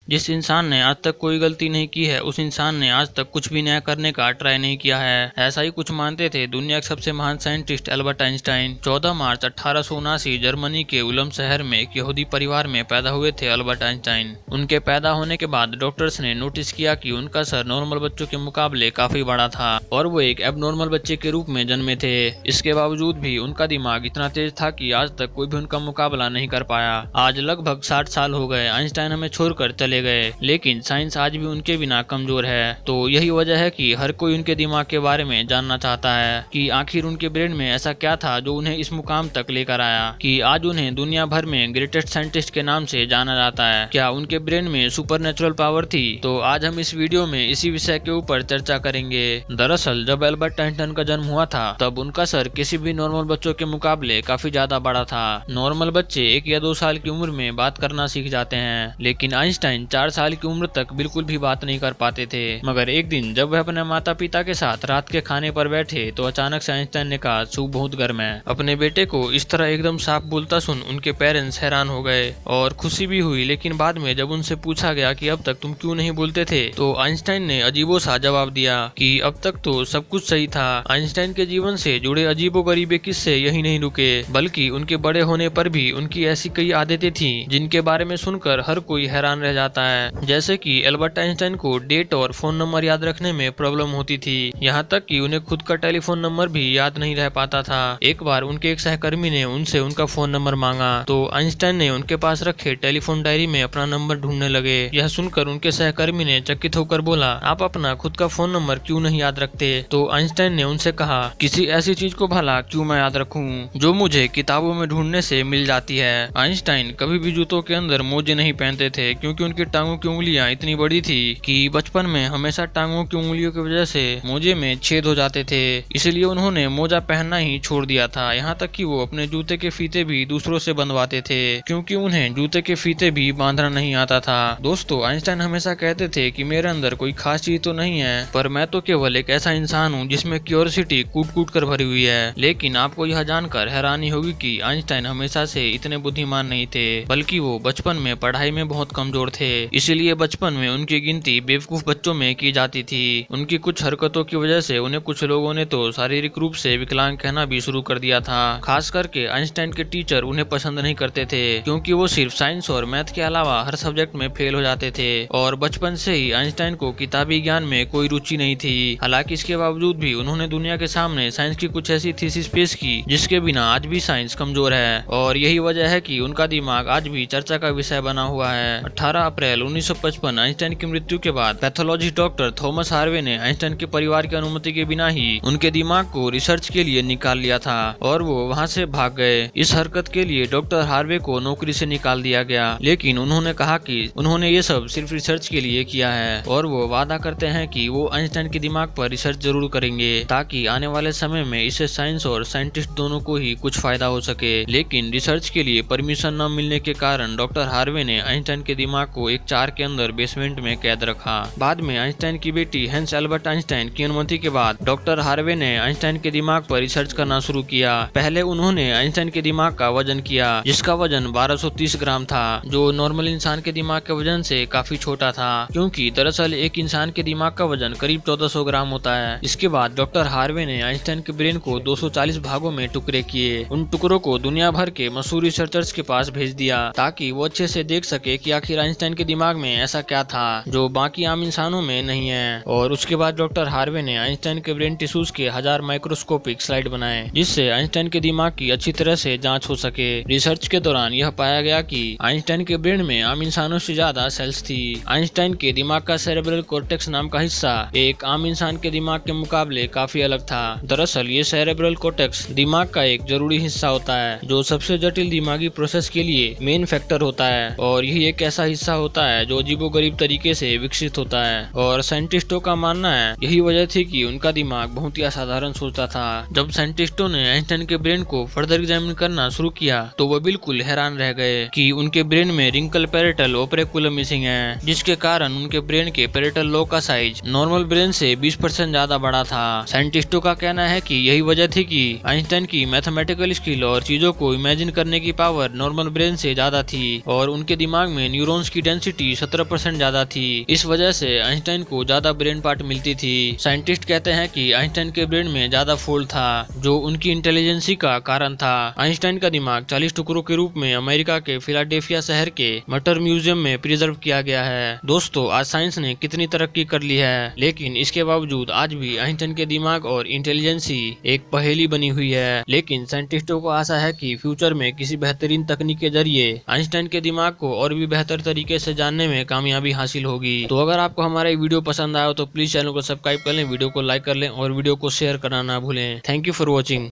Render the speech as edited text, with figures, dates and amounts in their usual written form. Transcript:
जिस इंसान ने आज तक कोई गलती नहीं की है उस इंसान ने आज तक कुछ भी नया करने का ट्राई नहीं किया है। ऐसा ही कुछ मानते थे दुनिया के सबसे महान साइंटिस्ट एल्बर्ट आइंस्टाइन। 14 मार्च 1879 जर्मनी के उलम शहर में एक यहूदी परिवार में पैदा हुए थे एल्बर्ट आइंस्टाइन। उनके पैदा होने के बाद डॉक्टर्स ने नोटिस किया कि उनका सर नॉर्मल बच्चों के मुकाबले काफी बड़ा था और वो एक एबनॉर्मल बच्चे के रूप में जन्मे थे। इसके बावजूद भी उनका दिमाग इतना तेज था कि आज तक कोई भी उनका मुकाबला नहीं कर पाया। आज लगभग 60 साल हो गए आइंस्टाइन हमें छोड़कर चले गए, लेकिन साइंस आज भी उनके बिना कमजोर है। तो यही वजह है कि हर कोई उनके दिमाग के बारे में जानना चाहता है कि आखिर उनके ब्रेन में ऐसा क्या था जो उन्हें इस मुकाम तक लेकर आया कि आज उन्हें दुनिया भर में ग्रेटेस्ट साइंटिस्ट के नाम से जाना जाता है। क्या उनके ब्रेन में सुपरनेचुरल पावर थी? तो आज हम इस वीडियो में इसी विषय के ऊपर चर्चा करेंगे। दरअसल जब एल्बर्ट आइंस्टाइन का जन्म हुआ था तब उनका सर किसी भी नॉर्मल बच्चों के मुकाबले काफी ज्यादा बड़ा था। नॉर्मल बच्चे 1 या 2 साल की उम्र में बात करना सीख जाते हैं, लेकिन आइंस्टाइन 4 साल की उम्र तक बिल्कुल भी बात नहीं कर पाते थे। मगर एक दिन जब वह अपने माता पिता के साथ रात के खाने पर बैठे तो अचानक से आइंस्टाइन ने कहा सूप बहुत गर्म है। अपने बेटे को इस तरह एकदम साफ बोलता सुन उनके पेरेंट्स हैरान हो गए और खुशी भी हुई, लेकिन बाद में जब उनसे पूछा गया कि अब तक तुम क्यों नहीं बोलते थे तो आइंस्टाइन ने अजीबो सा जवाब दिया कि अब तक तो सब कुछ सही था। आइंस्टाइन के जीवन से जुड़े अजीबो गरीबे किस्से यही नहीं रुके, बल्कि उनके बड़े होने पर भी उनकी ऐसी कई आदतें थी जिनके बारे में सुनकर हर कोई हैरान रह जाता है। जैसे कि एल्बर्ट आइंस्टाइन को डेट और फोन नंबर याद रखने में प्रॉब्लम होती थी, यहाँ तक कि उन्हें खुद का टेलीफोन नंबर भी याद नहीं रह पाता था। एक बार उनके एक सहकर्मी ने उनसे उनका फोन नंबर मांगा तो आइंस्टाइन ने उनके पास रखे टेलीफोन डायरी में अपना नंबर ढूंढने लगे। यह सुनकर उनके सहकर्मी ने चकित होकर बोला आप अपना खुद का फोन नंबर क्यों नहीं याद रखते? तो आइंस्टाइन ने उनसे कहा किसी ऐसी चीज को भला क्यों मैं याद रखूं जो मुझे किताबों में ढूंढने से मिल जाती है। आइंस्टाइन कभी भी जूतों के अंदर मोजे नहीं पहनते थे क्योंकि उनकी टांगों की उंगलियां इतनी बड़ी थी कि बचपन में हमेशा टांगों की उंगलियों की वजह से मोजे में छेद हो जाते थे, इसलिए उन्होंने मोजा पहनना ही छोड़ दिया था। यहाँ तक कि वो अपने जूते के फीते भी दूसरों से बंधवाते थे क्योंकि उन्हें जूते के फीते भी बांधना नहीं आता था। दोस्तों, आइंस्टाइन हमेशा कहते थे कि मेरे अंदर कोई खास चीज तो नहीं है, पर मैं तो केवल एक ऐसा इंसान हूँ जिसमें क्यूरियोसिटी कूट कूट कर भरी हुई है। लेकिन आपको यह जानकर हैरानी होगी कि आइंस्टाइन हमेशा से इतने बुद्धिमान नहीं थे, बल्कि वो बचपन में पढ़ाई में बहुत कमजोर थे। इसलिए बचपन में उनकी गिनती बेवकूफ बच्चों में की जाती थी। उनकी कुछ हरकतों की वजह से उन्हें कुछ लोगों ने तो शारीरिक रूप से विकलांग कहना भी शुरू कर दिया था। खास करके आइंस्टाइन के टीचर उन्हें पसंद नहीं करते थे क्योंकि वो सिर्फ साइंस और मैथ के अलावा हर सब्जेक्ट में फेल हो जाते थे और बचपन से ही आइंस्टाइन को किताबी ज्ञान में कोई रुचि नहीं थी। हालांकि इसके बावजूद भी उन्होंने दुनिया के सामने साइंस की कुछ ऐसी थीसिस पेश की जिसके बिना आज भी साइंस कमजोर है और यही वजह है कि उनका दिमाग आज भी चर्चा का विषय बना हुआ है। 18 अप्रैल 1955 आइंस्टाइन की मृत्यु के बाद पैथोलॉजी डॉक्टर थॉमस हार्वे ने आइंस्टाइन के परिवार की अनुमति के बिना ही उनके दिमाग को रिसर्च के लिए निकाल लिया था और वो वहाँ से भाग गए। इस हरकत के लिए डॉक्टर हार्वे को नौकरी से निकाल दिया गया, लेकिन उन्होंने कहा कि उन्होंने ये सब सिर्फ रिसर्च के लिए किया है और वो वादा करते हैं कि वो आइंस्टाइन के दिमाग पर रिसर्च जरूर करेंगे ताकि आने वाले समय में इससे साइंस और साइंटिस्ट दोनों को ही कुछ फायदा हो सके। लेकिन रिसर्च के लिए परमिशन न मिलने के कारण डॉक्टर हार्वे ने आइंस्टाइन के दिमाग को एक जार के अंदर बेसमेंट में कैद रखा। बाद में आइंस्टाइन की बेटी हैंस एल्बर्ट आइंस्टाइन की अनुमति के बाद डॉक्टर हार्वे ने आइंस्टाइन के दिमाग पर रिसर्च करना शुरू किया। पहले उन्होंने आइंस्टाइन के दिमाग का वजन किया जिसका वजन 1230 ग्राम था, जो नॉर्मल इंसान के दिमाग के वजन से काफी छोटा था क्योंकि दरअसल एक इंसान के दिमाग का वजन करीब 1400 ग्राम होता है। इसके बाद डॉक्टर हार्वे ने आइंस्टाइन के ब्रेन को 240 भागों में टुकड़े किए। उन टुकड़ों को दुनिया भर के मशहूर रिसर्चर्स के पास भेज दिया ताकि वो अच्छे से देख सके कि आखिर आइंस्टाइन के दिमाग में ऐसा क्या था जो बाकी आम इंसानों में नहीं है। और उसके बाद डॉक्टर हार्वे ने आइंस्टाइन के ब्रेन टिश्यूज के 1000 माइक्रोस्कोपिक स्लाइड बनाए जिससे आइंस्टाइन के दिमाग की अच्छी तरह से जांच हो सके। रिसर्च के दौरान यह पाया गया कि आइंस्टाइन के ब्रेन में आम इंसानों से ज्यादा सेल्स थी। आइंस्टाइन के दिमाग का सेरेब्रल कॉर्टेक्स नाम का हिस्सा एक आम इंसान के दिमाग के मुकाबले काफी अलग था। दरअसल ये सेरेब्रल कॉर्टेक्स दिमाग का एक जरूरी हिस्सा होता है जो सबसे जटिल दिमागी प्रोसेस के लिए मेन फैक्टर होता है और यही एक ऐसा हिस्सा होता है जो अजीबोगरीब तरीके से विकसित होता है। और साइंटिस्टों का मानना है यही वजह थी कि उनका दिमाग बहुत ही असाधारण सोचता था। जब साइंटिस्टों ने आइंस्टाइन के ब्रेन को फर्दर एग्जामिन करना शुरू किया तो वो बिल्कुल हैरान रह गए कि उनके ब्रेन में रिंकल पेरिटल ओपेरिकुलम मिसिंग है, जिसके कारण उनके ब्रेन के पेरिटल लोब का साइज नॉर्मल ब्रेन से 20% ज्यादा बड़ा था। साइंटिस्टों का कहना है कि यही वजह थी कि आइंस्टाइन की मैथमेटिकल स्किल और चीजों को इमेजिन करने की पावर नॉर्मल ब्रेन से ज्यादा थी और उनके दिमाग में न्यूरॉन्स की डेंसिटी 17% ज्यादा थी। इस वजह से आइंस्टाइन को ज्यादा ब्रेन पार्ट मिलती थी। साइंटिस्ट कहते हैं कि आइंस्टाइन के ब्रेन में ज्यादा फोल्ड था, जो उनकी इंटेलिजेंसी का कारण था। आइंस्टाइन का दिमाग 40 टुकड़ों के रूप में अमेरिका के फिलाडेल्फिया शहर के मटर म्यूजियम में प्रिजर्व किया गया है। दोस्तों, आज साइंस ने कितनी तरक्की कर ली है, लेकिन इसके बावजूद आज भी आइंस्टाइन के दिमाग और इंटेलिजेंसी एक पहेली बनी हुई है। लेकिन साइंटिस्टों को आशा है कि फ्यूचर में किसी बेहतरीन तकनीक के जरिए आइंस्टाइन के दिमाग को और भी बेहतर तरीके से जानने में कामयाबी हासिल होगी। तो अगर आपको हमारा वीडियो पसंद आया तो प्लीज चैनल को सब्सक्राइब कर लें, वीडियो को लाइक कर लें और वीडियो को शेयर करना ना भूलें। Thank you for watching.